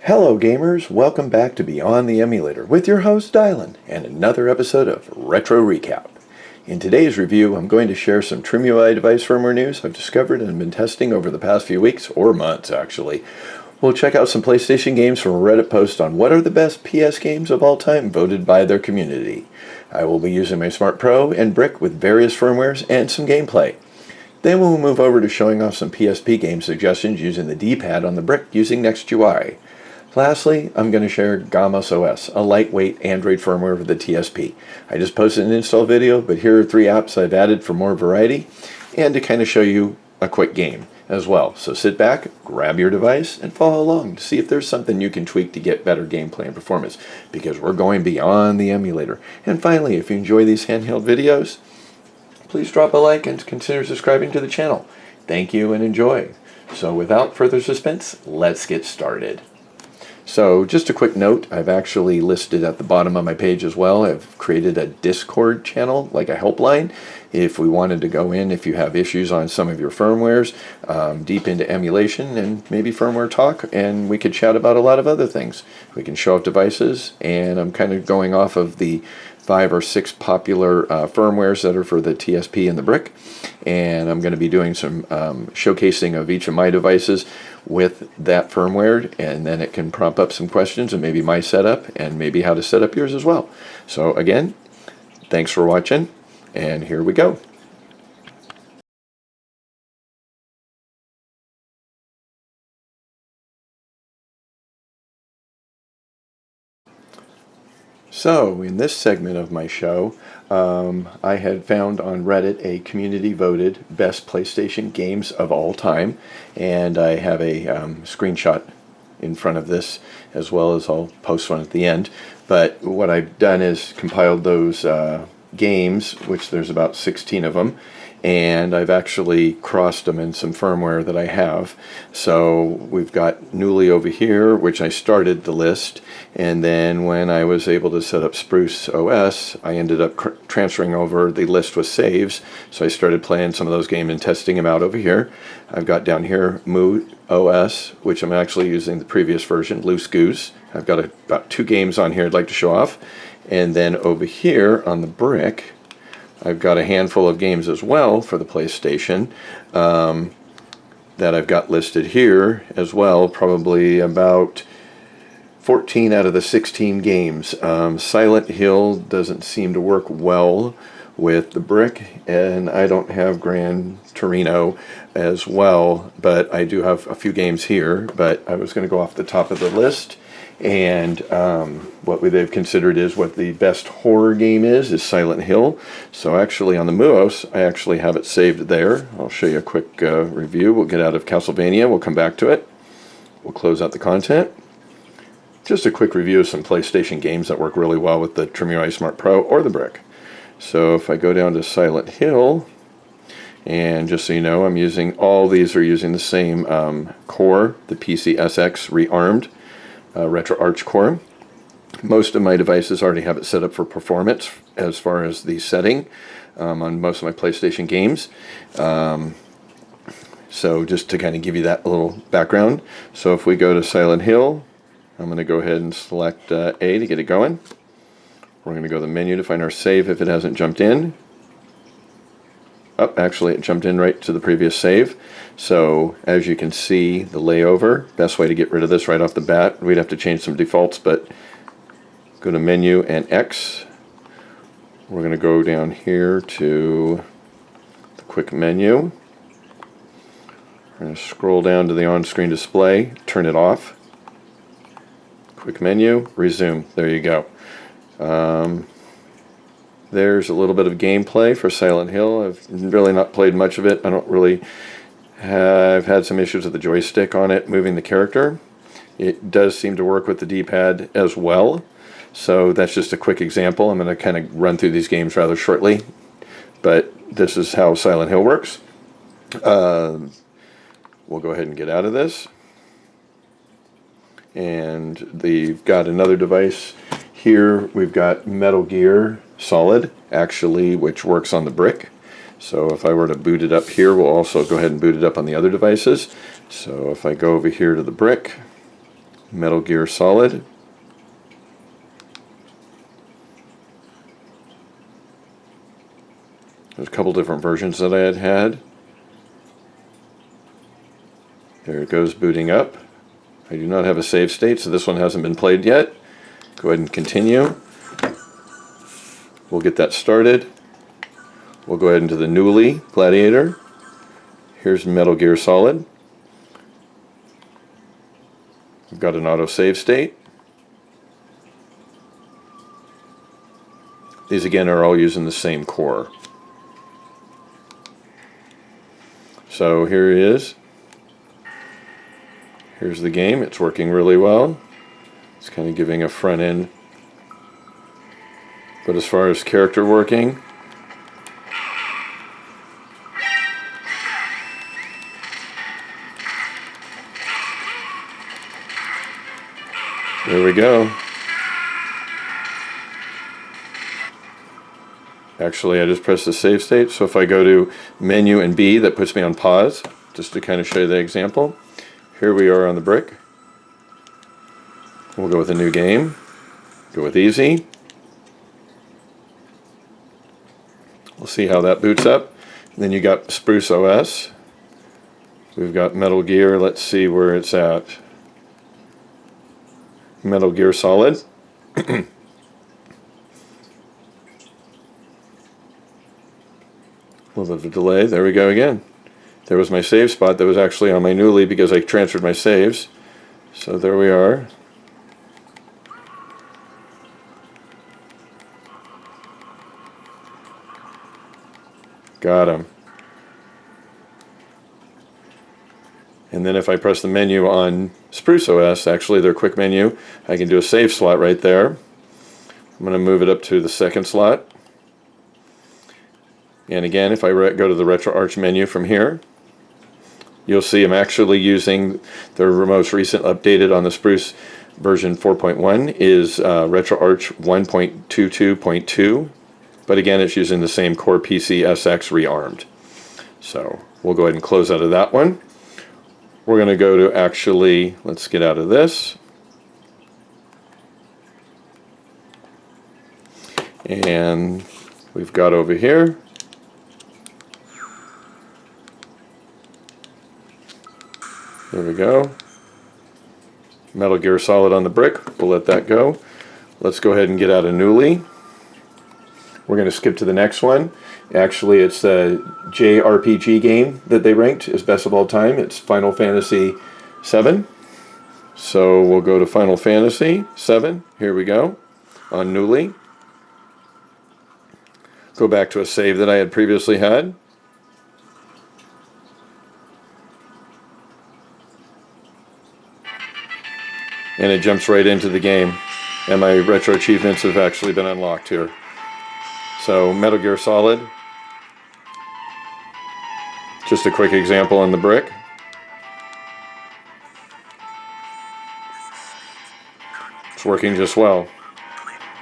Hello gamers, welcome back to Beyond the Emulator with your host Dylan and another episode of Retro Recap. In today's review I'm going to share some Trimui device firmware news I've discovered and been testing over the past few weeks, or months actually. We'll check out some PlayStation games from a Reddit post on what are the best PS games of all time voted by their community. I will be using my Smart Pro and Brick with various firmwares and some gameplay. Then we'll move over to showing off some PSP game suggestions using the D-pad on the Brick using Nextui. Lastly, I'm going to share GammasOS, a lightweight Android firmware for the TSP. I just posted an install video, but here are 3 apps I've added for more variety and to kind of show you a quick game as well. So sit back, grab your device, and follow along to see if there's something you can tweak to get better gameplay and performance, because we're going beyond the emulator. And finally, if you enjoy these handheld videos, please drop a like and consider subscribing to the channel. Thank you and enjoy. So without further suspense, let's get started. So just a quick note, I've actually listed at the bottom of my page as well, I've created a Discord channel, like a helpline, if we wanted to go in, if you have issues on some of your firmwares, deep into emulation and maybe firmware talk, and we could chat about a lot of other things. We can show off devices, and I'm kind of going off of the 5 or 6 popular firmwares that are for the TSP and the Brick, and I'm going to be doing some showcasing of each of my devices with that firmware, and then it can prompt up some questions and maybe my setup and maybe how to set up yours as well. So again, thanks for watching, and here we go. So, in this segment of my show, I had found on Reddit a community-voted best PlayStation games of all time, and I have a screenshot in front of this, as well as I'll post one at the end. But what I've done is compiled those games, which there's about 16 of them, and I've actually crossed them in some firmware that I have. So we've got Knulli over here, which I started the list, and then when I was able to set up SpruceOS, I ended up transferring over the list with saves, so I started playing some of those games and testing them out over here. I've got down here MuOS, which I'm actually using the previous version, Loose Goose. I've got about 2 games on here I'd like to show off, and then over here on the Brick, I've got a handful of games as well for the PlayStation that I've got listed here as well, probably about 14 out of the 16 games. Silent Hill doesn't seem to work well with the Brick, and I don't have Gran Torino as well, but I do have a few games here. But I was going to go off the top of the list, and what they've considered is what the best horror game is Silent Hill. So actually on the MuOS, I actually have it saved there. I'll show you a quick review. We'll get out of Castlevania, we'll come back to it. We'll close out the content. Just a quick review of some PlayStation games that work really well with the Trimui Smart Pro or the Brick. So if I go down to Silent Hill, and just so you know, I'm using, all these are using the same core, the PCSX rearmed RetroArch core. Most of my devices already have it set up for performance as far as the setting on most of my PlayStation games. So just to kind of give you that little background. So if we go to Silent Hill, I'm going to go ahead and select A to get it going. We're going to go to the menu to find our save if it hasn't jumped in. Oh, actually it jumped in right to the previous save. So as you can see, the layover, best way to get rid of this right off the bat, we'd have to change some defaults, but go to menu and X. We're going to go down here to the quick menu. We're going to scroll down to the on-screen display, turn it off. Quick menu, resume. There you go. There's a little bit of gameplay for Silent Hill. I've really not played much of it. I've had some issues with the joystick on it moving the character. It does seem to work with the D-pad as well. So that's just a quick example. I'm going to kind of run through these games rather shortly, but this is how Silent Hill works. We'll go ahead and get out of this. And they've got another device here. We've got Metal Gear Solid, actually, which works on the Brick. So if I were to boot it up here, we'll also go ahead and boot it up on the other devices. So if I go over here to the Brick, Metal Gear Solid. There's a couple different versions that I had. There it goes, booting up. I do not have a save state, so this one hasn't been played yet. Go ahead and continue. We'll get that started. We'll go ahead into the Knulli Gladiator. Here's Metal Gear Solid. We've got an auto save state. These again are all using the same core. So here it is. Here's the game. It's working really well. It's kind of giving a front end. But as far as character working, there we go. Actually, I just pressed the save state, so if I go to menu and B, that puts me on pause, just to kind of show you the example. Here we are on the brick. We'll go with a new game. Go with easy. We'll see how that boots up. And then you got SpruceOS. We've got Metal Gear. Let's see where it's at. Metal Gear Solid. A little bit of a delay. There we go again. There was my save spot that was actually on my Knulli because I transferred my saves. So there we are. Got him. And then if I press the menu on SpruceOS, actually their quick menu, I can do a save slot right there. I'm going to move it up to the second slot. And again, if I go to the RetroArch menu from here, you'll see I'm actually using the most recent updated on the Spruce version 4.1 is RetroArch 1.22.2. But again, it's using the same Core PC SX rearmed. So we'll go ahead and close out of that one. We're going to go to actually, let's get out of this. And we've got over here. There we go. Metal Gear Solid on the brick. We'll let that go. Let's go ahead and get out of Knulli. We're going to skip to the next one. Actually, it's a JRPG game that they ranked as best of all time. It's Final Fantasy VII. So we'll go to Final Fantasy VII. Here we go. On Knulli. Go back to a save that I had previously had. And it jumps right into the game. And my retro achievements have actually been unlocked here. So Metal Gear Solid. Just a quick example on the brick. It's working just well.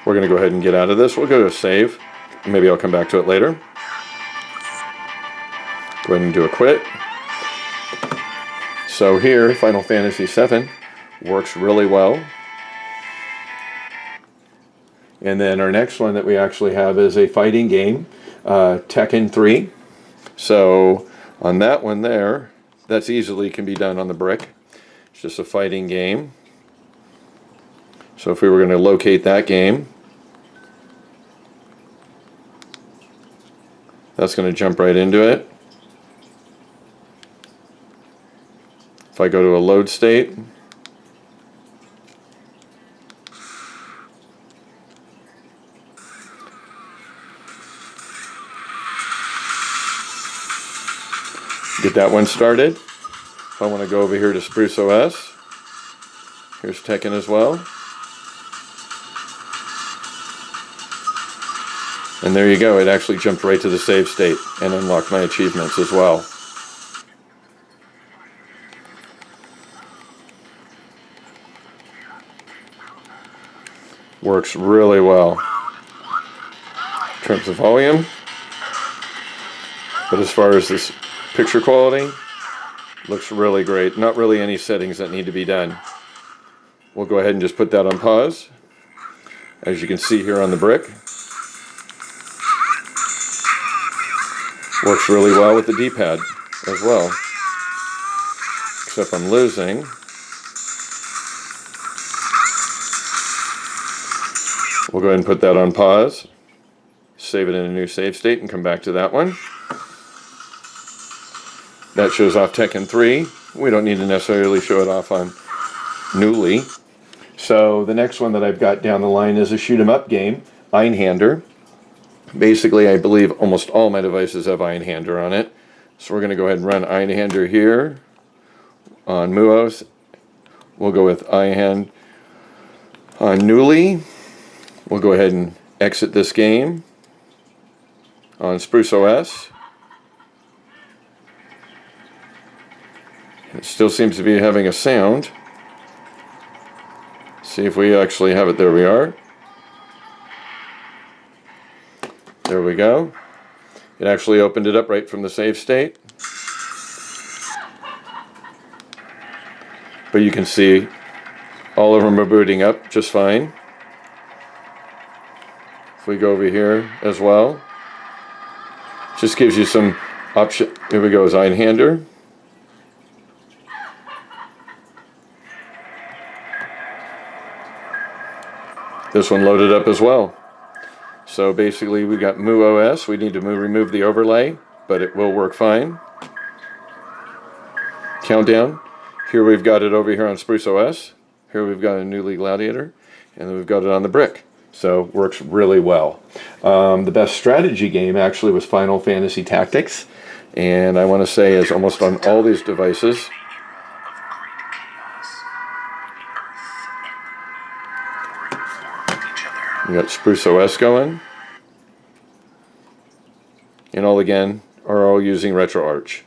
We're going to go ahead and get out of this. We'll go to save. Maybe I'll come back to it later. Go ahead and do a quit. So here, Final Fantasy VII works really well. And then our next one that we actually have is a fighting game, Tekken 3. So on that one there, that's easily can be done on the brick. It's just a fighting game. So if we were going to locate that game, that's going to jump right into it. If I go to a load state, get that one started. If I want to go over here to SpruceOS, here's Tekken as well. And there you go, it actually jumped right to the save state and unlocked my achievements as well. Works really well in terms of volume. But as far as this picture quality, looks really great. Not really any settings that need to be done. We'll go ahead and just put that on pause. As you can see here on the brick, works really well with the D-pad as well. Except I'm losing. We'll go ahead and put that on pause, save it in a new save state, and come back to that one. That shows off Tekken 3. We don't need to necessarily show it off on Knulli. So the next one that I've got down the line is a shoot-'em-up game, Einhander. Basically, I believe almost all my devices have Einhander on it. So we're going to go ahead and run Einhander here on MuOS. We'll go with Einhander on Knulli. We'll go ahead and exit this game on SpruceOS. It still seems to be having a sound. See if we actually have it. There we are. There we go. It actually opened it up right from the save state. But you can see all of them are booting up just fine. If we go over here as well, just gives you some option. Here we go, Einhander. This one loaded up as well. So basically we got MuOS. We need to remove the overlay, but it will work fine. Countdown. Here we've got it over here on SpruceOS. Here we've got a Knulli Gladiator, and then we've got it on the brick. So works really well. The best strategy game actually was Final Fantasy Tactics, and I want to say is almost on all these devices. We got SpruceOS going, and all again are all using RetroArch.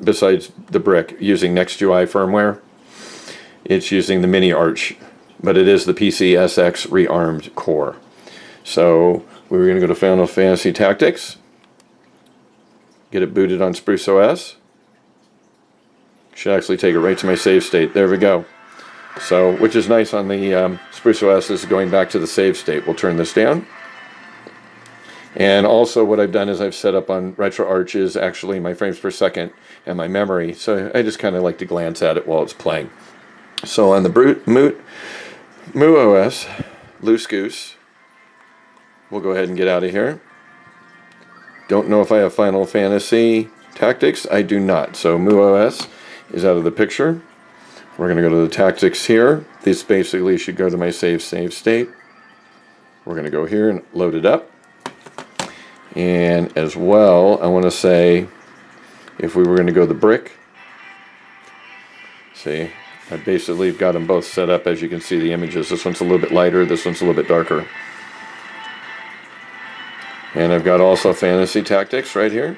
Besides the brick, using Nextui firmware, it's using the mini arch, but it is the PCSX rearmed core. So we're going to go to Final Fantasy Tactics, get it booted on SpruceOS. Should actually take it right to my save state. There we go. So, which is nice on the SpruceOS, is going back to the save state. We'll turn this down. And also what I've done is I've set up on RetroArch is actually my frames per second and my memory. So I just kind of like to glance at it while it's playing. So on the MuOS, Loose Goose, we'll go ahead and get out of here. Don't know if I have Final Fantasy Tactics. I do not. So MuOS is out of the picture. We're going to go to the Tactics here. This basically should go to my save state. We're going to go here and load it up. And as well, I want to say, if we were going to go the brick, see, I basically got them both set up. As you can see the images, this one's a little bit lighter, this one's a little bit darker. And I've got also Fantasy Tactics right here,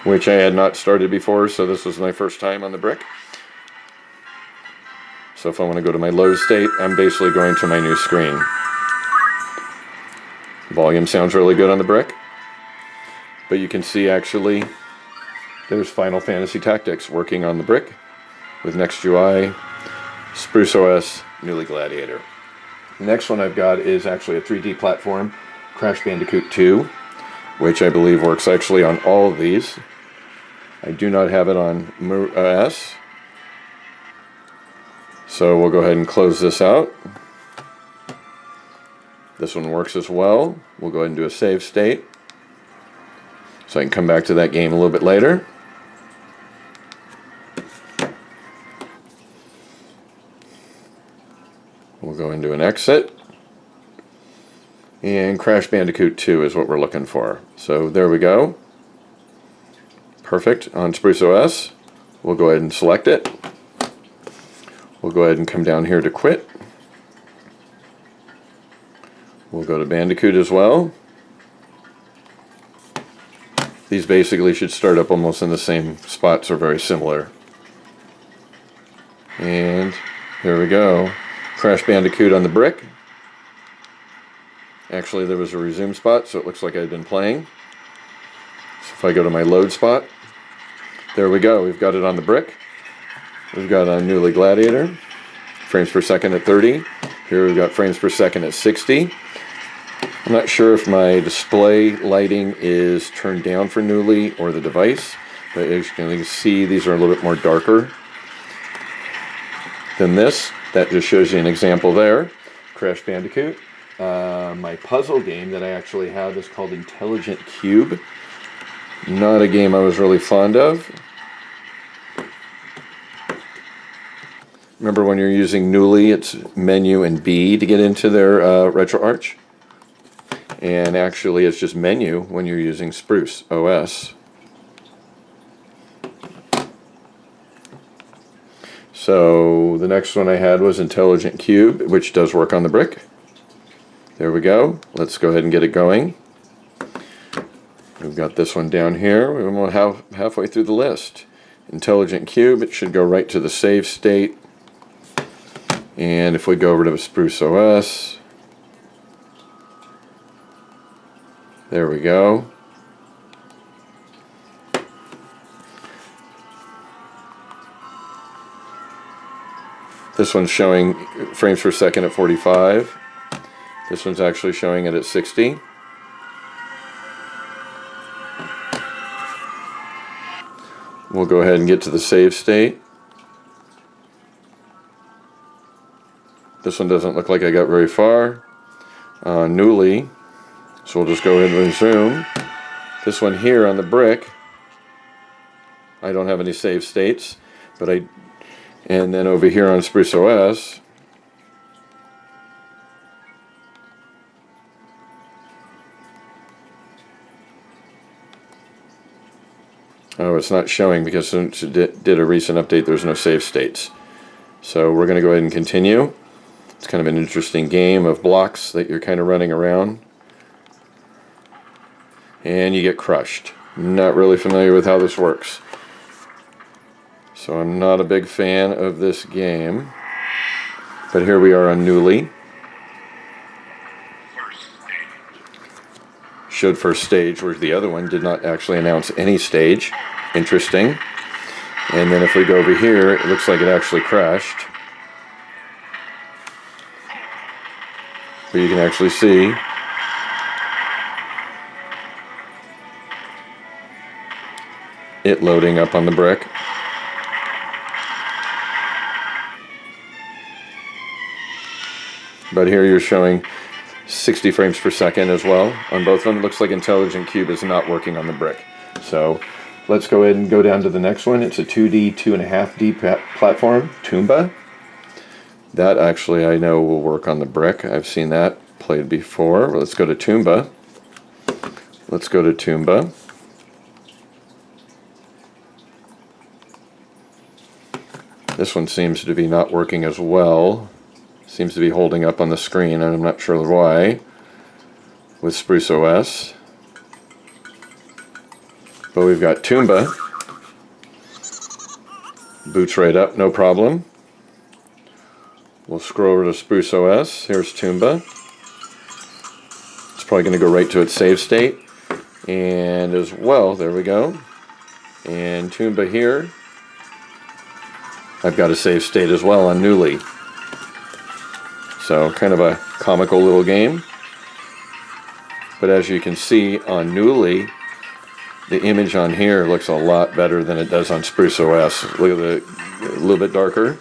which I had not started before, so this was my first time on the brick. So if I want to go to my load state, I'm basically going to my new screen. Volume sounds really good on the brick, but you can see actually there's Final Fantasy Tactics working on the brick with Nextui, SpruceOS, Knulli Gladiator. The next one I've got is actually a 3D platform, Crash Bandicoot 2, which I believe works actually on all of these. I do not have it on MuOS, so we'll go ahead and close this out. This one works as well. We'll go ahead and do a save state, so I can come back to that game a little bit later. We'll go into an exit. And Crash Bandicoot 2 is what we're looking for. So there we go. Perfect. On SpruceOS, we'll go ahead and select it. We'll go ahead and come down here to quit. We'll go to Bandicoot as well. These basically should start up almost in the same spots, or very similar. And there we go. Crash Bandicoot on the brick. Actually, there was a resume spot, so it looks like I've been playing. So if I go to my load spot, there we go. We've got it on the brick. We've got on Knulli Gladiator, frames per second at 30. Here we've got frames per second at 60. I'm not sure if my display lighting is turned down for Knulli or the device, but as you can see, these are a little bit more darker than this. That just shows you an example there. Crash Bandicoot. My puzzle game that I actually have is called Intelligent Cube. Not a game I was really fond of. Remember when you're using Knulli, it's menu and B to get into their RetroArch. And actually it's just menu when you're using SpruceOS. So the next one I had was Intelligent Cube, which does work on the brick. There we go. Let's go ahead and get it going. We've got this one down here. We're almost halfway through the list. Intelligent Cube, it should go right to the save state. And if we go over to SpruceOS, there we go. This one's showing frames per second at 45. This one's actually showing it at 60. We'll go ahead and get to the save state. This one doesn't look like I got very far. Knulli, so we'll just go ahead and resume. This one here on the brick, I don't have any save states, but and then over here on SpruceOS, oh, it's not showing because since it did a recent update, there's no save states. So we're going to go ahead and continue. It's kind of an interesting game of blocks that you're kind of running around. And you get crushed. Not really familiar with how this works. So I'm not a big fan of this game. But here we are on Knulli. Showed first stage, whereas the other one did not actually announce any stage. Interesting. And then if we go over here, it looks like it actually crashed. But you can actually see it loading up on the brick. But here you're showing 60 frames per second as well on both of them. It looks like Intelligent Cube is not working on the brick. So let's go ahead and go down to the next one. It's a 2D, 2.5D platform, Tumba. That actually I know will work on the brick. I've seen that played before. Let's go to Tumba. Let's go to Tumba. This one seems to be not working as well. Seems to be holding up on the screen, and I'm not sure why, with SpruceOS. But we've got Tumba. Boots right up, no problem. We'll scroll over to SpruceOS. Here's Tumba. It's probably going to go right to its save state. And as well, there we go. And Tumba here, I've got a save state as well on Knulli. So kind of a comical little game. But as you can see on Knulli, the image on here looks a lot better than it does on SpruceOS. Look at the, a little bit darker,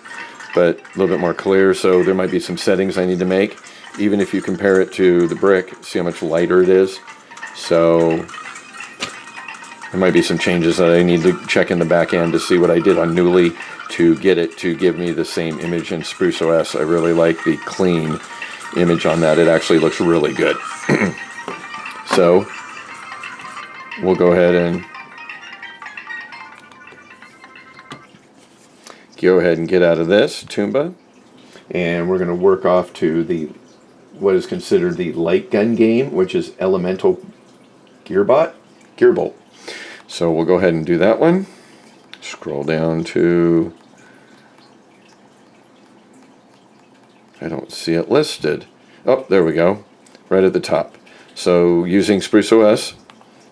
but a little bit more clear. So there might be some settings I need to make. Even if you compare it to the brick, see how much lighter it is. So there might be some changes that I need to check in the back end to see what I did on Knulli to get it to give me the same image in SpruceOS. I really like the clean image on that. It actually looks really good. So we'll go ahead and get out of this Tumba, and we're going to work off to the what is considered the light gun game, which is Elemental Gearbolt. So we'll go ahead and do that one. Scroll down to, I don't see it listed. Oh, there we go, right at the top. So using SpruceOS,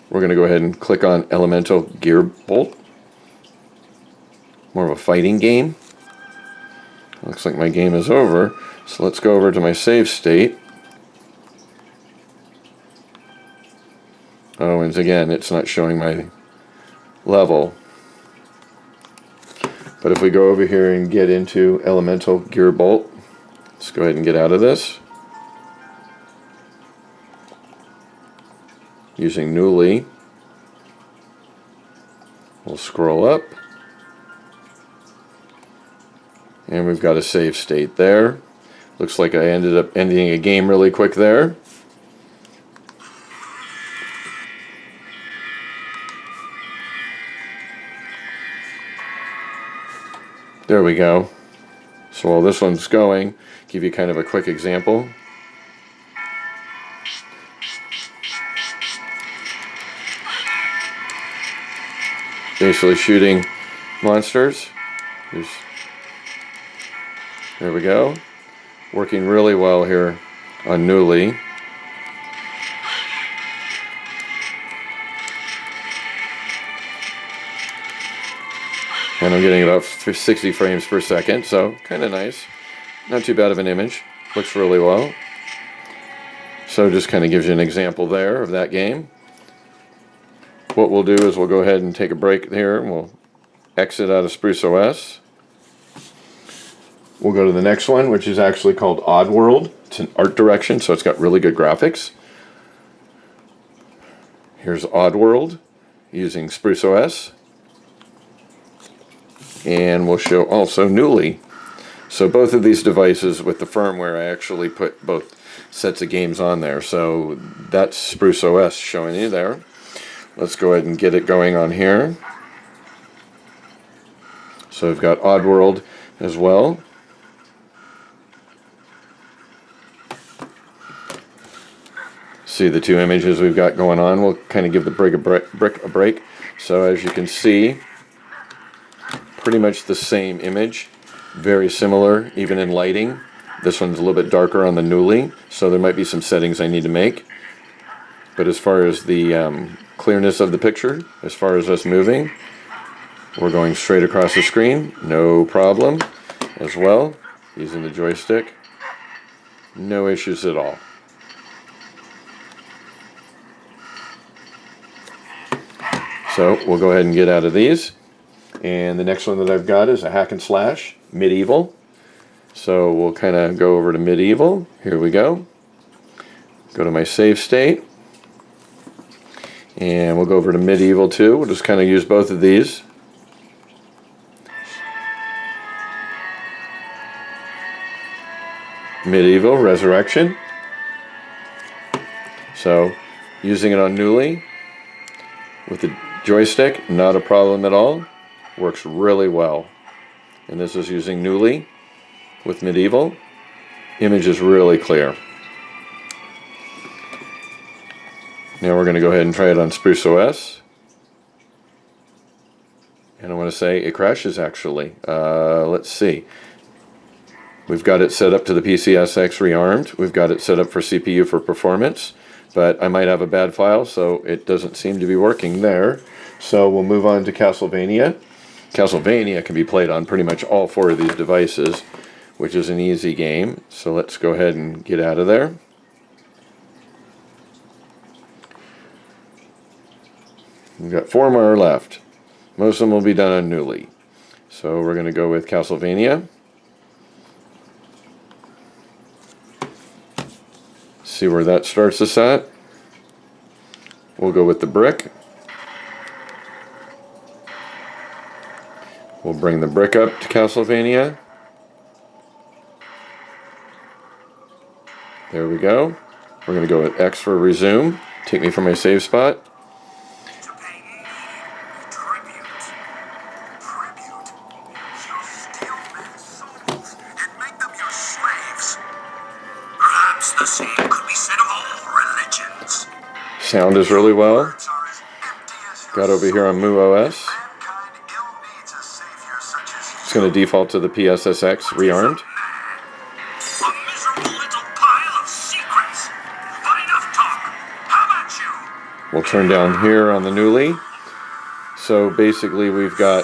we're going to go ahead and click on Elemental Gearbolt. More of a fighting game. Looks like my game is over. So let's go over to my save state. Oh, and again, it's not showing my level. But if we go over here and get into Elemental Gear Bolt, let's go ahead and get out of this. Using Knulli, we'll scroll up. And we've got a save state there. Looks like I ended up ending a game really quick there. There we go. So while this one's going, give you kind of a quick example. Basically shooting monsters. There we go. Working really well here on Knulli. And I'm getting about 60 frames per second, so kind of nice. Not too bad of an image. Looks really well. So just kind of gives you an example there of that game. What we'll do is we'll go ahead and take a break here, and we'll exit out of SpruceOS. We'll go to the next one, which is actually called Oddworld. It's an art direction, so it's got really good graphics. Here's Oddworld using SpruceOS. And we'll show also Knulli. So both of these devices with the firmware, I actually put both sets of games on there. So that's SpruceOS showing you there. Let's go ahead and get it going on here. So we've got Oddworld as well. See the two images we've got going on. We'll kind of give the brick a break. So as you can see, pretty much the same image, very similar even in lighting. This one's a little bit darker on the Knulli, so there might be some settings I need to make. But as far as the clearness of the picture, as far as us moving, we're going straight across the screen, no problem as well, using the joystick. No issues at all. So we'll go ahead and get out of these. And the next one that I've got is a hack and slash, Medieval. So we'll kind of go over to Medieval. Here we go. Go to my save state. And we'll go over to Medieval 2. We'll just kind of use both of these. Medieval Resurrection. So using it on Knulli with the joystick, not a problem at all. Works really well. And this is using Knulli with Medieval. Image is really clear. Now we're going to go ahead and try it on SpruceOS. And I want to say it crashes actually. Let's see. We've got it set up to the PCSX rearmed. We've got it set up for CPU for performance. But I might have a bad file, so it doesn't seem to be working there. So we'll move on to Castlevania. Castlevania can be played on pretty much all four of these devices, which is an easy game. So let's go ahead and get out of there. We've got 4 more left. Most of them will be done on Knulli. So we're going to go with Castlevania. See where that starts us at. We'll go with the brick. We'll bring the brick up to Castlevania. There we go. We're going to go with X for resume. Take me from my save spot. Sound is really well. Got over here on MuOS. It's going to default to the PSSX rearmed. We'll turn down here on the Knulli. So basically we've got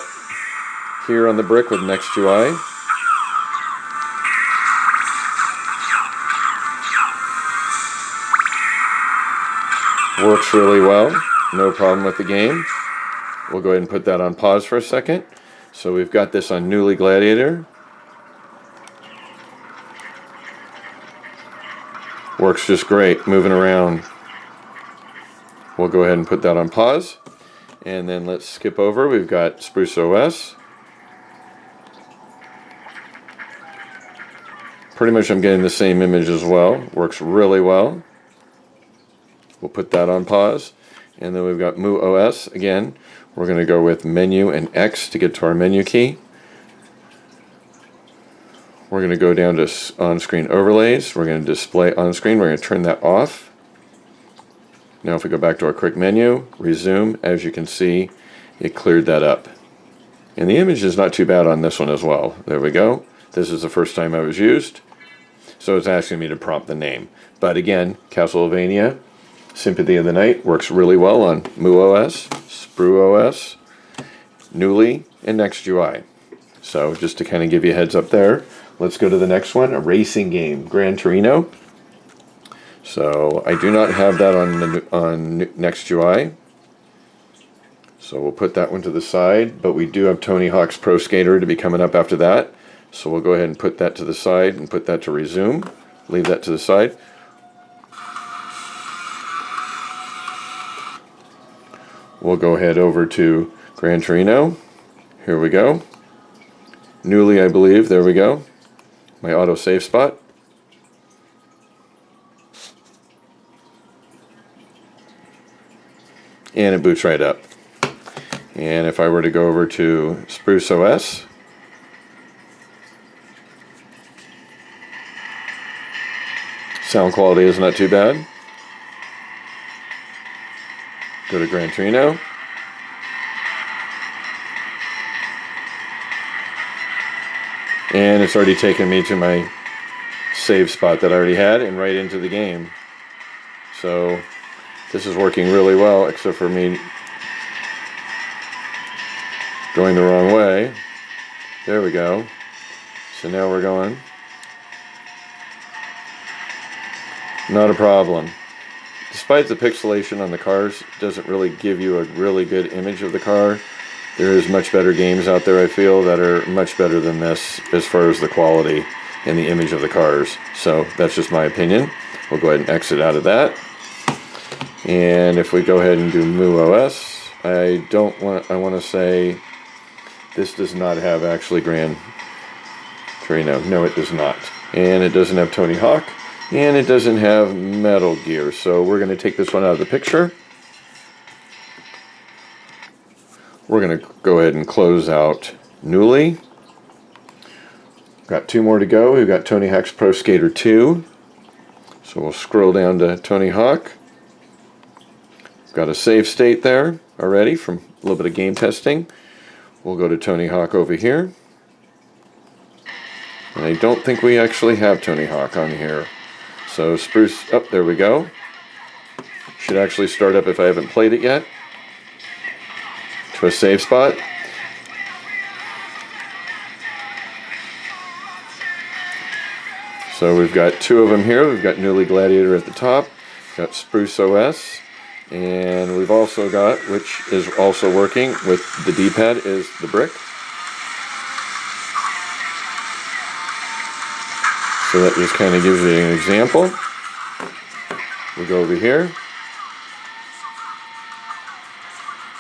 here on the brick with Nextui. Works really well. No problem with the game. We'll go ahead and put that on pause for a second. So we've got this on Knulli Gladiator. Works just great, moving around. We'll go ahead and put that on pause. And then let's skip over. We've got SpruceOS. Pretty much I'm getting the same image as well. Works really well. We'll put that on pause. And then we've got MuOS. Again, we're going to go with menu and X to get to our menu key. We're going to go down to on-screen overlays. We're going to display on-screen. We're going to turn that off. Now if we go back to our quick menu, resume, as you can see, it cleared that up. And the image is not too bad on this one as well. There we go. This is the first time I was used. So it's asking me to prompt the name. But again, Castlevania, Sympathy of the Night works really well on MuOS, SpruceOS, Knulli, and Nextui. So just to kind of give you a heads up there, let's go to the next one, a racing game, Gran Torino. So I do not have that on Nextui. So we'll put that one to the side, but we do have Tony Hawk's Pro Skater to be coming up after that. So we'll go ahead and put that to the side and put that to resume. Leave that to the side. We'll go ahead over to Gran Torino. Here we go. Knulli, I believe. There we go. My auto save spot. And it boots right up. And if I were to go over to SpruceOS, sound quality is not too bad. Go to Gran Torino. And it's already taken me to my save spot that I already had and right into the game. So this is working really well, except for me going the wrong way. There we go. So now we're going. Not a problem. Despite the pixelation on the cars, it doesn't really give you a really good image of the car. There is much better games out there, I feel, that are much better than this as far as the quality and the image of the cars. So that's just my opinion. We'll go ahead and exit out of that. And if we go ahead and do MuOS, I want to say this does not have actually Gran Torino. No, it does not. And it doesn't have Tony Hawk. And it doesn't have Metal Gear. So we're going to take this one out of the picture. We're going to go ahead and close out Knulli. Got two more to go. We've got Tony Hawk's Pro Skater 2. So we'll scroll down to Tony Hawk. Got a save state there already from a little bit of game testing. We'll go to Tony Hawk over here. And I don't think we actually have Tony Hawk on here. So Spruce, oh, there we go. Should actually start up if I haven't played it yet. To a save spot. So we've got two of them here. We've got Knulli Gladiator at the top. We've got SpruceOS. And we've also got, which is also working with the D-pad, is the brick. So that just kind of gives you an example. We go over here.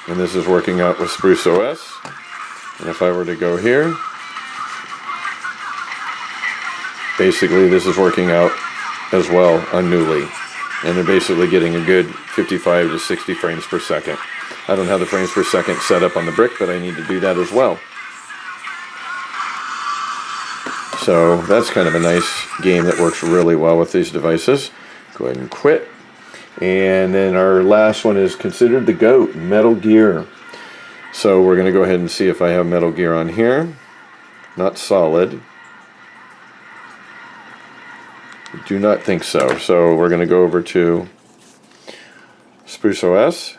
And this is working out with SpruceOS. And if I were to go here, basically this is working out as well on Knulli. And they're basically getting a good 55 to 60 frames per second. I don't have the frames per second set up on the brick, but I need to do that as well. So that's kind of a nice game that works really well with these devices. Go ahead and quit. And then our last one is considered the GOAT, Metal Gear. So we're going to go ahead and see if I have Metal Gear on here. Not solid. I do not think so. So we're going to go over to SpruceOS,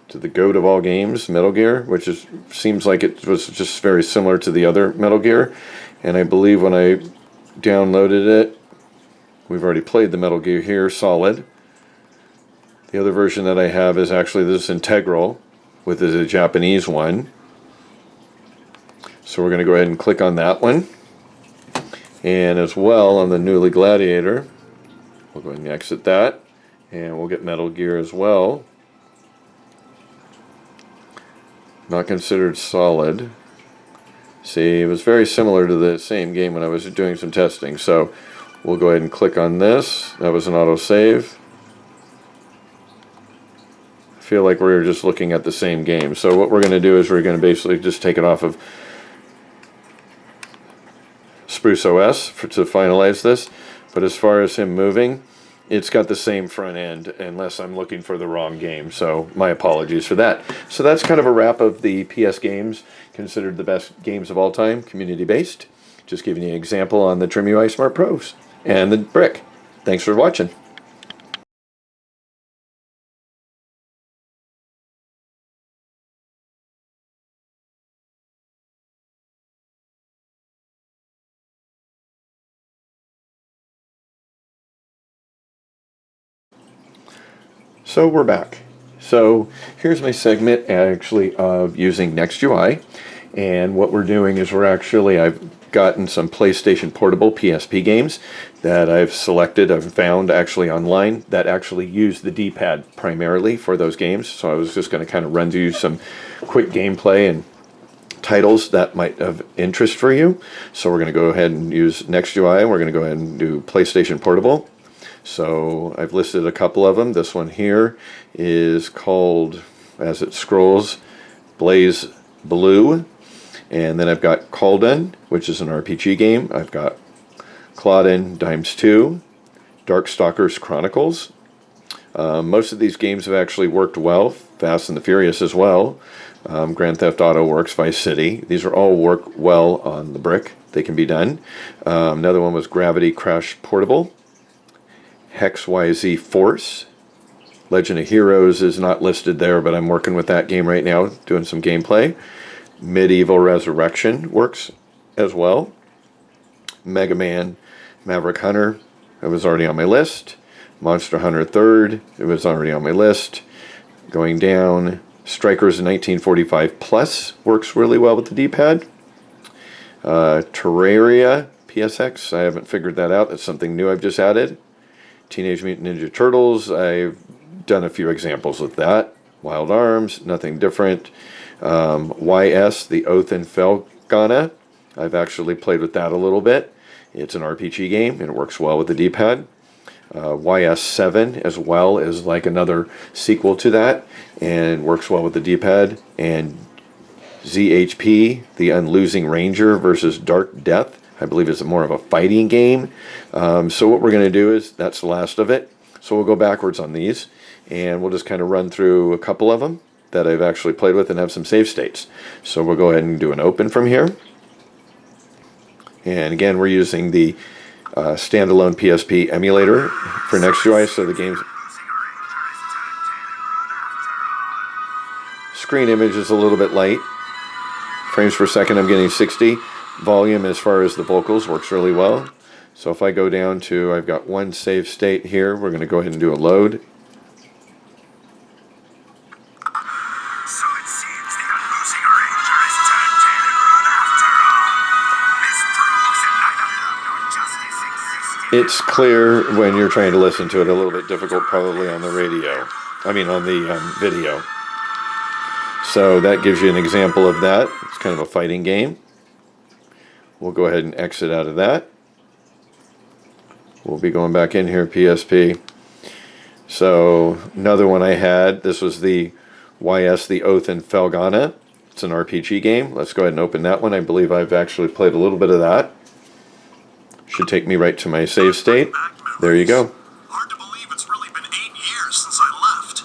to the GOAT of all games, Metal Gear, which seems like it was just very similar to the other Metal Gear. And I believe when I downloaded it, we've already played the Metal Gear here, solid. The other version that I have is actually this integral with the Japanese one. So we're going to go ahead and click on that one. And as well on the Knulli Gladiator, we'll go ahead and exit that. And we'll get Metal Gear as well. Not considered solid. See, it was very similar to the same game when I was doing some testing. So we'll go ahead and click on this. That was an autosave. I feel like we're just looking at the same game. So what we're going to do is we're going to basically just take it off of SpruceOS to finalize this. But as far as him moving, it's got the same front end unless I'm looking for the wrong game. So my apologies for that. So that's kind of a wrap of the PS games considered the best games of all time, community-based. Just giving you an example on the Trimui Smart Pros and the Brick. Thanks for watching. So we're back. So here's my segment actually of using Nextui, and what we're doing is I've gotten some PlayStation Portable PSP games that I've found actually online that actually use the D-pad primarily for those games. So I was just going to kind of run through some quick gameplay and titles that might have interest for you. So we're going to go ahead and use Nextui, and we're going to go ahead and do PlayStation Portable. So I've listed a couple of them. This one here is called, as it scrolls, Blaze Blue. And then I've got Calden, which is an RPG game. I've got Claudin Dimes 2, Darkstalkers Chronicles. Most of these games have actually worked well. Fast and the Furious as well. Grand Theft Auto works, Vice City. These are all work well on the Brick. They can be done. Another one was Gravity Crash Portable. Hex YZ Force. Legend of Heroes is not listed there, but I'm working with that game right now, doing some gameplay. Medieval Resurrection works as well. Mega Man Maverick Hunter, it was already on my list. Monster Hunter 3rd, it was already on my list. Going down, Strikers 1945 Plus works really well with the D-pad. Terraria PSX, I haven't figured that out. That's something new I've just added. Teenage Mutant Ninja Turtles, I've done a few examples with that. Wild Arms, nothing different. YS, The Oath and Felghana, I've actually played with that a little bit. It's an RPG game and it works well with the D-pad. YS7 as well is like another sequel to that and works well with the D-pad. And ZHP, The Unlosing Ranger versus Dark Death, I believe it's more of a fighting game. So what we're going to do is, that's the last of it. So we'll go backwards on these, and we'll just kind of run through a couple of them that I've actually played with and have some save states. So we'll go ahead and do an open from here. And again, we're using the standalone PSP emulator for Nextui, so the game's screen image is a little bit light. Frames per second, I'm getting 60. Volume as far as the vocals works really well. So if I go down to, I've got one save state here, we're going to go ahead and do a load. So it seems the Unlosing Ranger is turned and run after all. This proves that neither love nor justice exists. It's clear when you're trying to listen to it, a little bit difficult probably on the radio. I mean on the video. So that gives you an example of that. It's kind of a fighting game. We'll go ahead and exit out of that. We'll be going back in here, PSP. So another one I had, this was the YS, The Oath and Felghana. It's an RPG game. Let's go ahead and open that one. I believe I've actually played a little bit of that. Should take me right to my save state. There you go. Hard to believe it's really been 8 years since I left.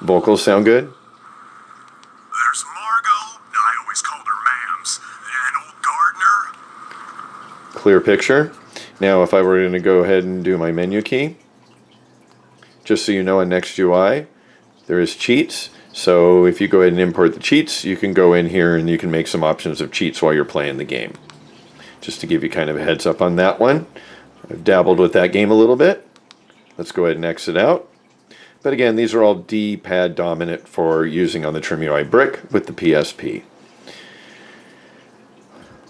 Vocals sound good? There's Margot, I always called her Mams, and old Gardner. Clear picture. Now if I were going to go ahead and do my menu key, just so you know, on Nextui there is cheats. So if you go ahead and import the cheats, you can go in here and you can make some options of cheats while you're playing the game. Just to give you kind of a heads up on that one. I've dabbled with that game a little bit. Let's go ahead and exit out. But again, these are all D-pad dominant for using on the Trimui Brick with the PSP.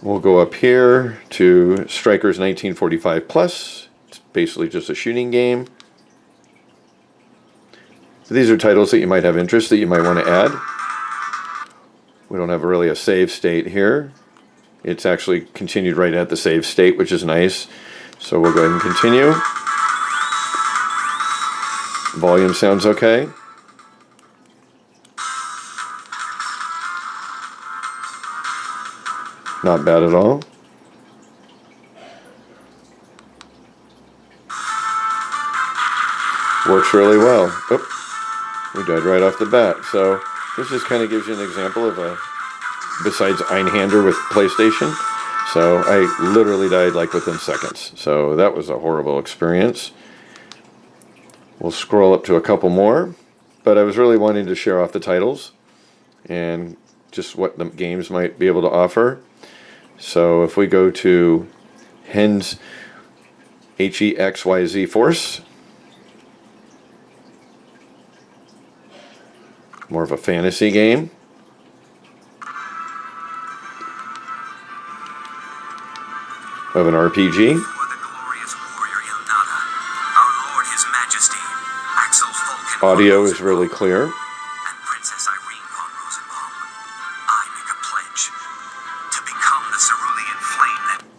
We'll go up here to Strikers 1945 Plus. It's basically just a shooting game. So these are titles that you might have interest, that you might want to add. We don't have really a save state here. It's actually continued right at the save state, which is nice. So we'll go ahead and continue. Volume sounds okay. Not bad at all. Works really well. Oop, we died right off the bat. So this just kind of gives you an example of a, besides Einhander with PlayStation. So I literally died like within seconds. So that was a horrible experience. We'll scroll up to a couple more. But I was really wanting to share off the titles and just what the games might be able to offer. So if we go to Hen's HEXYZ Force, more of a fantasy game. Of an RPG. Audio is really clear.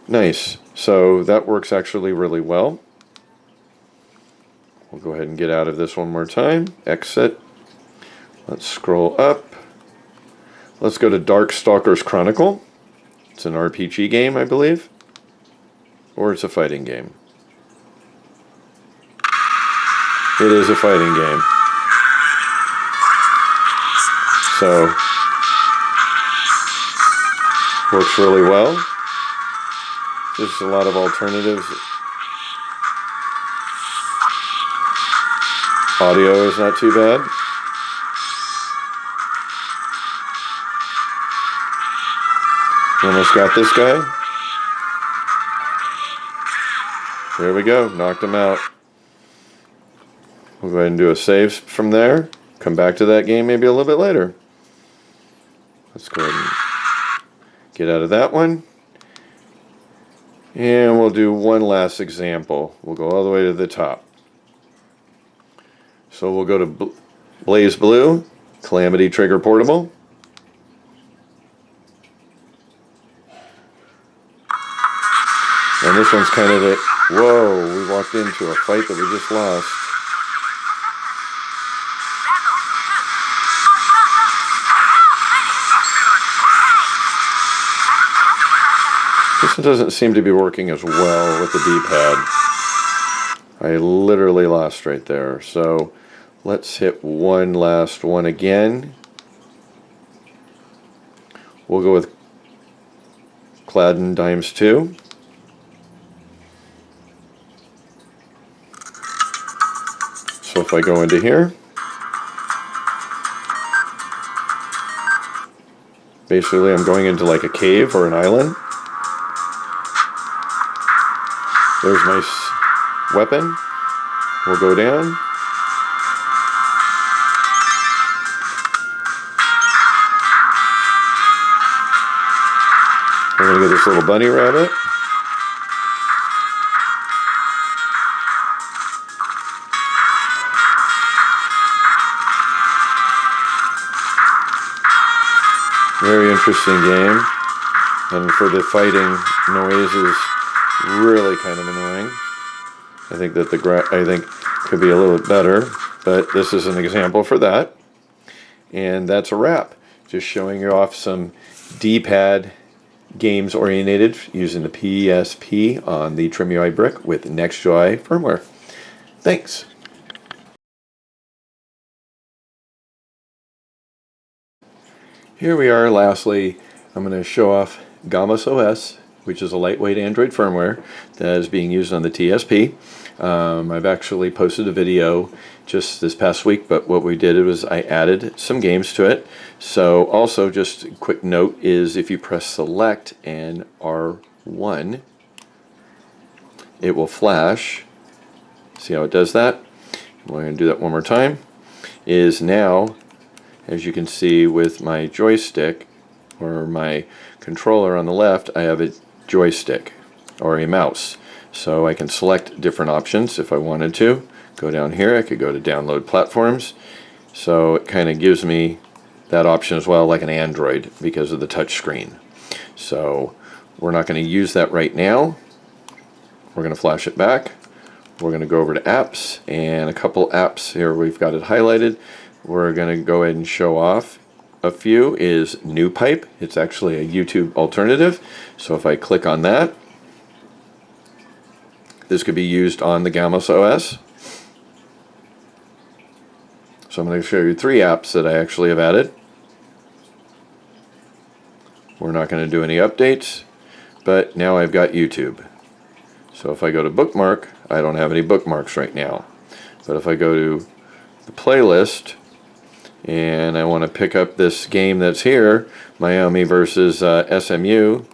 Nice. So that works actually really well. We'll go ahead and get out of this one more time. Exit. Let's scroll up. Let's go to Darkstalker's Chronicle. It's an RPG game, I believe. Or it's a fighting game. It is a fighting game. So, works really well. There's a lot of alternatives. Audio is not too bad. Almost got this guy. There we go, knocked him out. We'll go ahead and do a save from there. Come back to that game maybe a little bit later. Let's go ahead and get out of that one. And we'll do one last example. We'll go all the way to the top. So we'll go to Blaze Blue, Calamity Trigger Portable. And this one's kind of the, whoa, we walked into a fight that we just lost. This one doesn't seem to be working as well with the D-pad. I literally lost right there. So let's hit one last one again. We'll go with Cladden Dimes 2. So if I go into here, basically I'm going into like a cave or an island. There's my weapon. We'll go down. We're going to get this little bunny rabbit. Very interesting game. And for the fighting, noise is really kind of annoying. I think that could be a little bit better, but this is an example for that. And that's a wrap. Just showing you off some D-pad games oriented using the PSP on the Trimui Brick with Nextui firmware. Thanks. Here we are. Lastly, I'm going to show off GammasOS, which is a lightweight Android firmware that is being used on the TSP. I've actually posted a video just this past week, but what we did was I added some games to it. So also just a quick note is if you press select and R1, it will flash. See how it does that? I'm going to do that one more time, is now, as you can see with my joystick or my controller on the left, I have a joystick or a mouse. So I can select different options if I wanted to. Go down here, I could go to download platforms. So it kind of gives me that option as well, like an Android, because of the touch screen. So we're not going to use that right now. We're going to flash it back. We're going to go over to apps, and a couple apps here we've got it highlighted. We're going to go ahead and show off a few. Is NewPipe. It's actually a YouTube alternative. So if I click on that, this could be used on the GammasOS. So I'm going to show you 3 apps that I actually have added. We're not going to do any updates, but now I've got YouTube. So if I go to bookmark, I don't have any bookmarks right now. But if I go to the playlist and I want to pick up this game that's here, Miami versus SMU,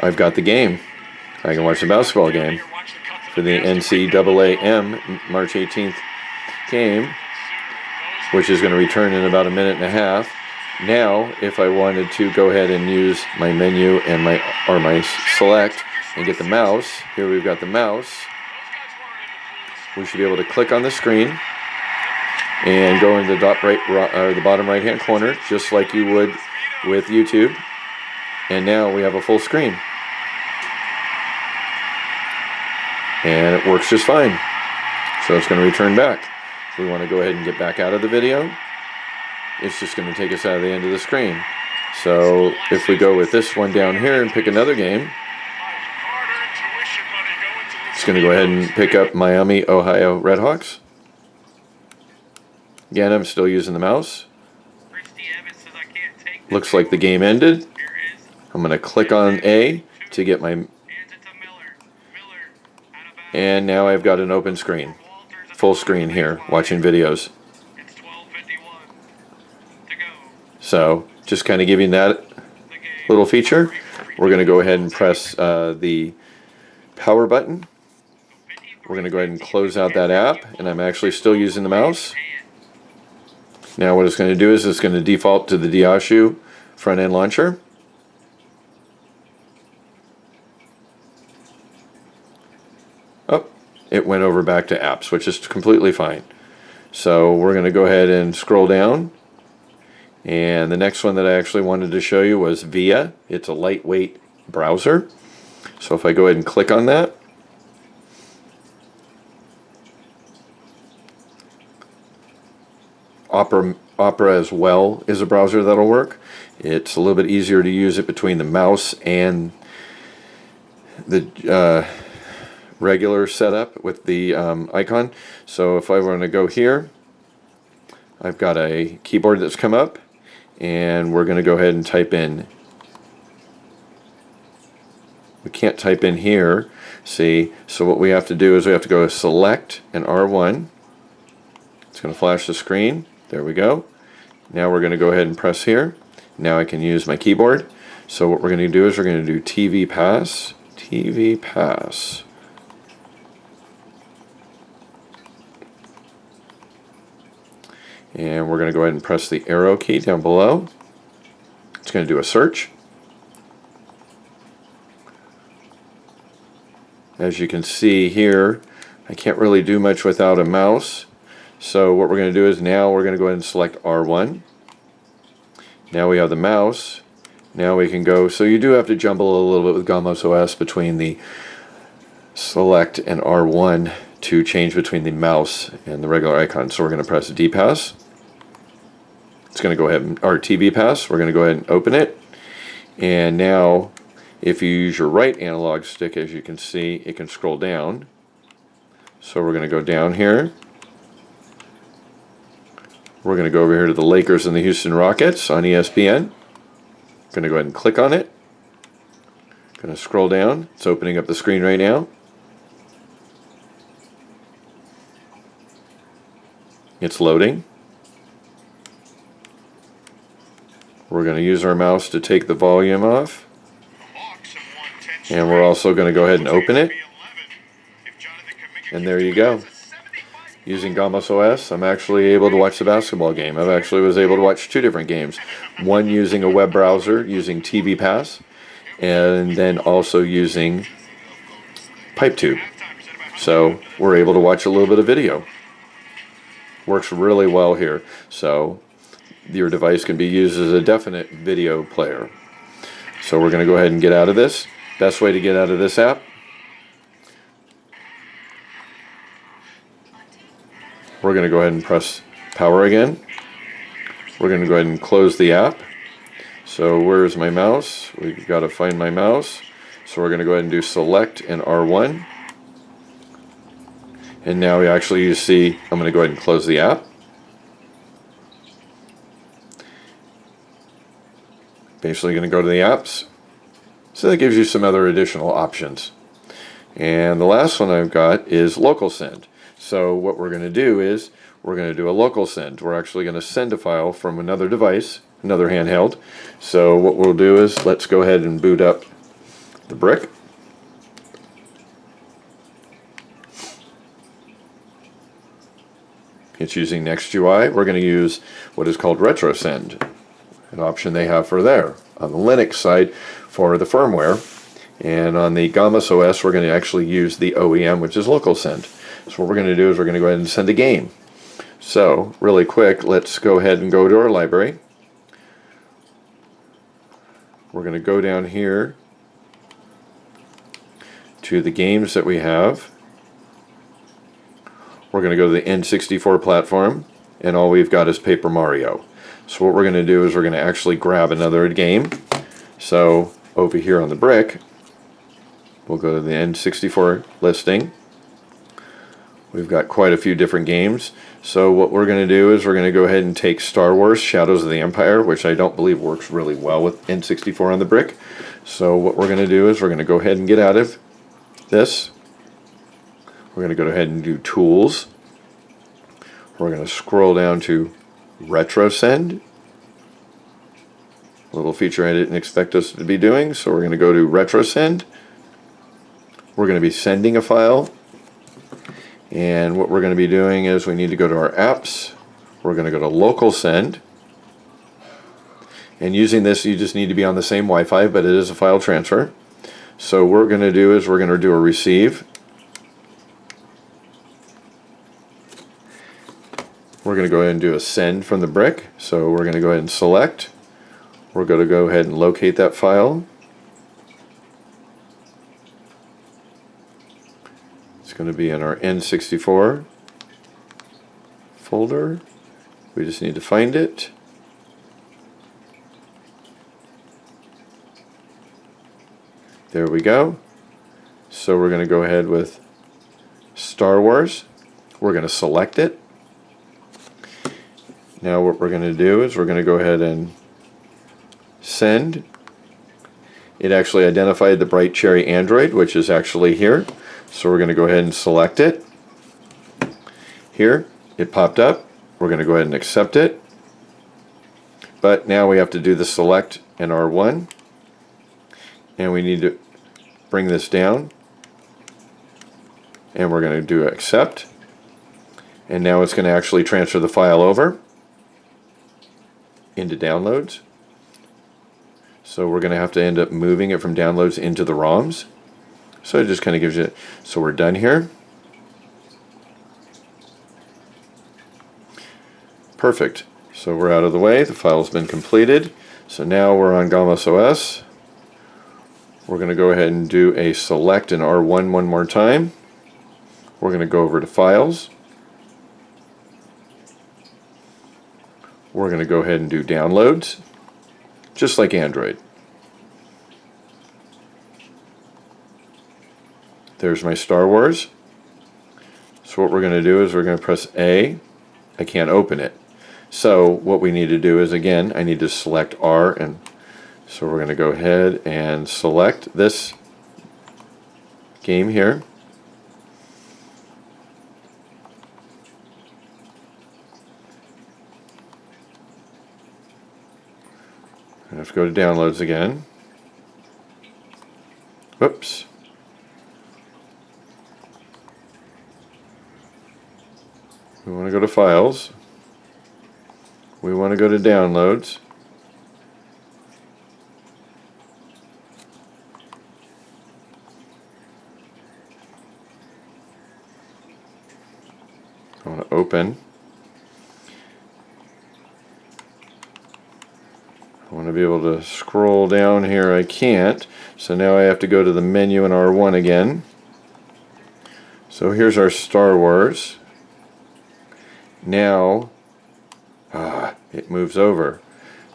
I've got the game. I can watch the basketball game for the NCAA March 18th game, which is going to return in about a minute and a half. Now, if I wanted to go ahead and use my menu and my select and get the mouse, here we've got the mouse. We should be able to click on the screen and go into the bottom right hand corner, just like you would with YouTube. And now we have a full screen. And it works just fine. So it's going to return back. If we want to go ahead and get back out of the video, it's just going to take us out of the end of the screen. So if we go with this one down here and pick another game, it's going to go ahead and pick up Miami, Ohio Redhawks. Again, I'm still using the mouse. Looks like the game ended. I'm going to click on A to get my... And now I've got an open screen. Full screen here, watching videos. So, just kind of giving that little feature. We're going to go ahead and press the power button. We're going to go ahead and close out that app, and I'm actually still using the mouse. Now what it's going to do is it's going to default to the Diashu front-end launcher. Oh, it went over back to apps, which is completely fine. So we're going to go ahead and scroll down. And the next one that I actually wanted to show you was Via. It's a lightweight browser. So if I go ahead and click on that, Opera as well is a browser that'll work. It's a little bit easier to use it between the mouse and the regular setup with the icon. So if I want to go here, I've got a keyboard that's come up, and we're going to go ahead and type in. We can't type in here, see, so what we have to do is we have to go to select and R1. It's going to flash the screen. There we go. Now we're going to go ahead and press here. Now I can use my keyboard. So what we're going to do is we're going to do TV Pass. TV Pass. And we're going to go ahead and press the arrow key down below. It's going to do a search. As you can see here, I can't really do much without a mouse. So what we're going to do is now we're going to go ahead and select R1. Now we have the mouse. Now we can go, so you do have to jumble a little bit with GammasOS between the select and R1 to change between the mouse and the regular icon. So we're going to press D-Pass. It's going to go ahead and, or TV Pass, we're going to go ahead and open it. And now if you use your right analog stick, as you can see, it can scroll down. So we're going to go down here. We're going to go over here to the Lakers and the Houston Rockets on ESPN. Going to go ahead and click on it. Going to scroll down. It's opening up the screen right now. It's loading. We're going to use our mouse to take the volume off. And we're also going to go ahead and open it. And there you go. Using GammasOS, I'm actually able to watch the basketball game. I actually was able to watch two different games. One using a web browser, using TV Pass, and then also using PipeTube. So we're able to watch a little bit of video. Works really well here. So your device can be used as a definite video player. So we're going to go ahead and get out of this. Best way to get out of this app, we're going to go ahead and press power again. We're going to go ahead and close the app. So where's my mouse? We've got to find my mouse. So we're going to go ahead and do select and R1. And now we actually, you see, I'm going to go ahead and close the app. Basically going to go to the apps. So that gives you some other additional options. And the last one I've got is local send. So what we're going to do is we're going to do a local send. We're actually going to send a file from another device, another handheld. So what we'll do is let's go ahead and boot up the brick. It's using Nextui. We're going to use what is called RetroSend, an option they have for there. On the Linux side for the firmware, and on the GammasOS we're going to actually use the OEM, which is local send. So what we're going to do is we're going to go ahead and send a game. So really quick, let's go ahead and go to our library. We're going to go down here to the games that we have. We're going to go to the N64 platform, and all we've got is Paper Mario. So what we're going to do is we're going to actually grab another game. So over here on the brick, we'll go to the N64 listing. We've got quite a few different games. So what we're going to do is we're going to go ahead and take Star Wars Shadows of the Empire, which I don't believe works really well with N64 on the brick. So what we're going to do is we're going to go ahead and get out of this. We're going to go ahead and do Tools. We're going to scroll down to RetroSend. A little feature I didn't expect us to be doing, so we're going to go to RetroSend. We're going to be sending a file, and what we're going to be doing is we need to go to our apps. We're going to go to Local Send, and using this you just need to be on the same Wi-Fi, but it is a file transfer. So what we're going to do is we're going to do a receive. We're going to go ahead and do a send from the brick. So we're going to go ahead and select. We're going to go ahead and locate that file. It's going to be in our N64 folder. We just need to find it. There we go. So we're going to go ahead with Star Wars. We're going to select it. Now what we're going to do is we're going to go ahead and send. It actually identified the Bright Cherry Android, which is actually here. So we're going to go ahead and select it. Here, it popped up. We're going to go ahead and accept it. But now we have to do the select and R1. And we need to bring this down. And we're going to do accept. And now it's going to actually transfer the file over into downloads. So we're going to have to end up moving it from downloads into the ROMs. So it just kind of gives you, so we're done here. Perfect. So we're out of the way. The file's been completed. So now we're on GammasOS. We're going to go ahead and do a select in R1 one more time. We're going to go over to Files. We're going to go ahead and do Downloads, just like Android. There's my Star Wars. So what we're going to do is we're going to press A. I can't open it. So what we need to do is, again, I need to select R, and so we're going to go ahead and select this game here. Let's go to downloads again. Oops. We want to go to files. We want to go to downloads. I want to open. I want to be able to scroll down here. I can't. So now I have to go to the menu in R1 again. So here's our Star Wars. Now it moves over.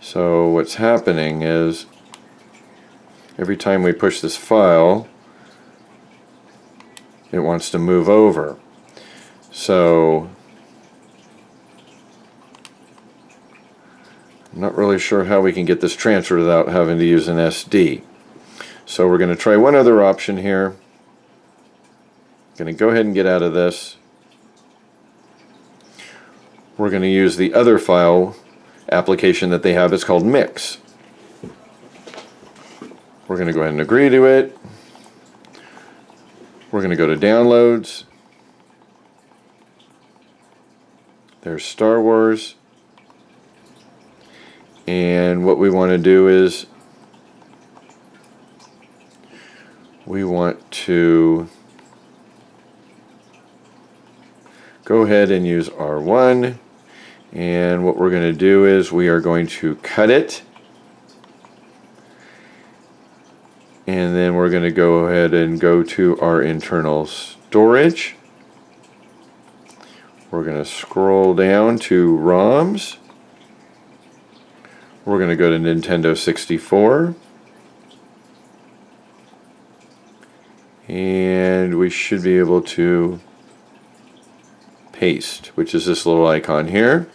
So what's happening is every time we push this file, it wants to move over. So I'm not really sure how we can get this transferred without having to use an SD. So we're going to try one other option here. Going to go ahead and get out of this. We're going to use the other file application that they have. It's called Mix. We're going to go ahead and agree to it. We're going to go to downloads. There's Star Wars. And what we want to do is we want to go ahead and use R1. And what we're going to do is we are going to cut it. And then we're going to go ahead and go to our internal storage. We're going to scroll down to ROMs. We're going to go to Nintendo 64. And we should be able to paste, which is this little icon here.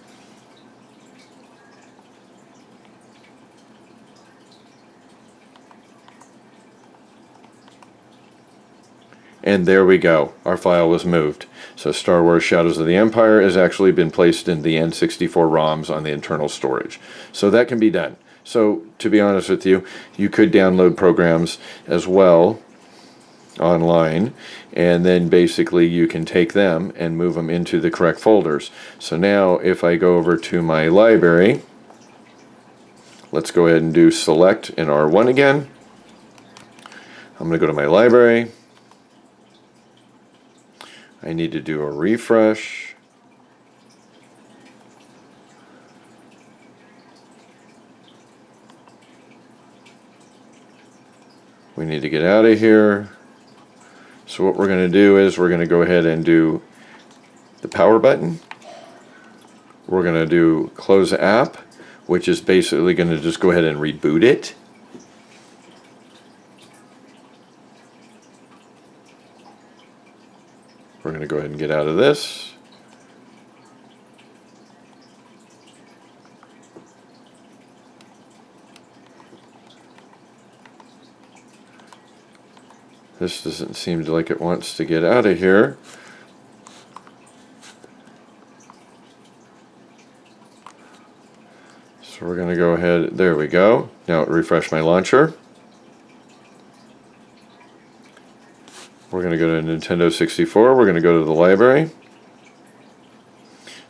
And there we go. Our file was moved. So Star Wars Shadows of the Empire has actually been placed in the N64 ROMs on the internal storage. So that can be done. So to be honest with you, you could download programs as well online, and then basically you can take them and move them into the correct folders. So now if I go over to my library, let's go ahead and do select in R1 again. I'm going to go to my library. I need to do a refresh. We need to get out of here. So what we're going to do is we're going to go ahead and do the power button. We're going to do close app, which is basically going to just go ahead and reboot it. We're going to go ahead and get out of this. This doesn't seem like it wants to get out of here. So we're going to go ahead, there we go. Now refresh my launcher. We're going to go to Nintendo 64. We're going to go to the library.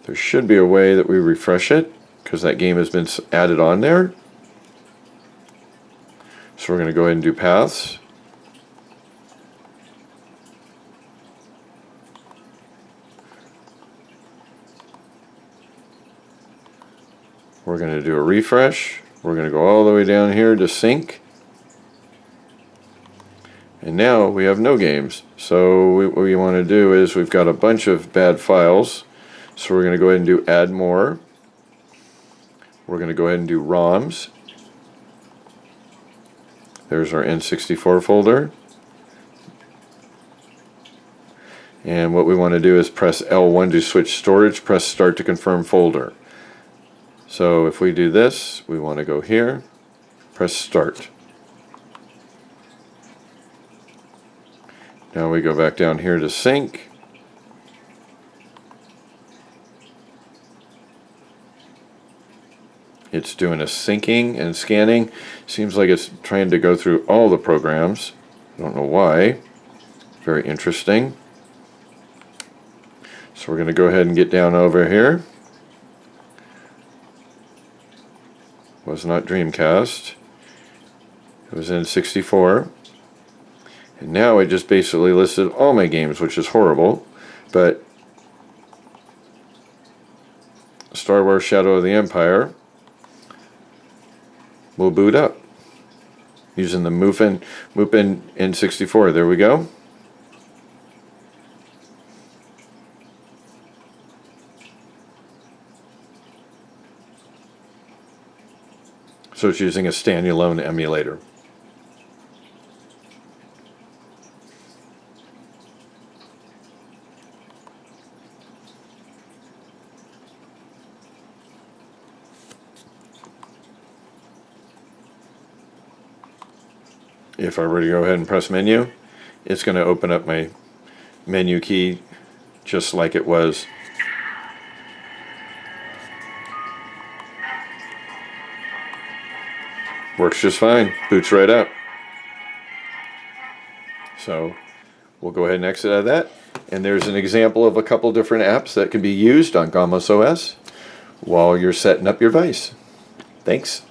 There should be a way that we refresh it because that game has been added on there. So we're going to go ahead and do paths. We're going to do a refresh. We're going to go all the way down here to sync. And now we have no games. So what we want to do is we've got a bunch of bad files. So we're going to go ahead and do add more. We're going to go ahead and do ROMs. There's our N64 folder. And what we want to do is press L1 to switch storage, press start to confirm folder. So if we do this, we want to go here, press start. Now we go back down here to sync. It's doing a syncing and scanning. Seems like it's trying to go through all the programs. I don't know why. Very interesting. So we're going to go ahead and get down over here. Was not Dreamcast. It was N64. And now it just basically listed all my games, which is horrible. But Star Wars Shadow of the Empire will boot up using the Mupen N64. There we go. So it's using a standalone emulator. If I were to go ahead and press menu, it's going to open up my menu key just like it was. Works just fine. Boots right up. So we'll go ahead and exit out of that. And there's an example of a couple different apps that can be used on GammasOS while you're setting up your device. Thanks.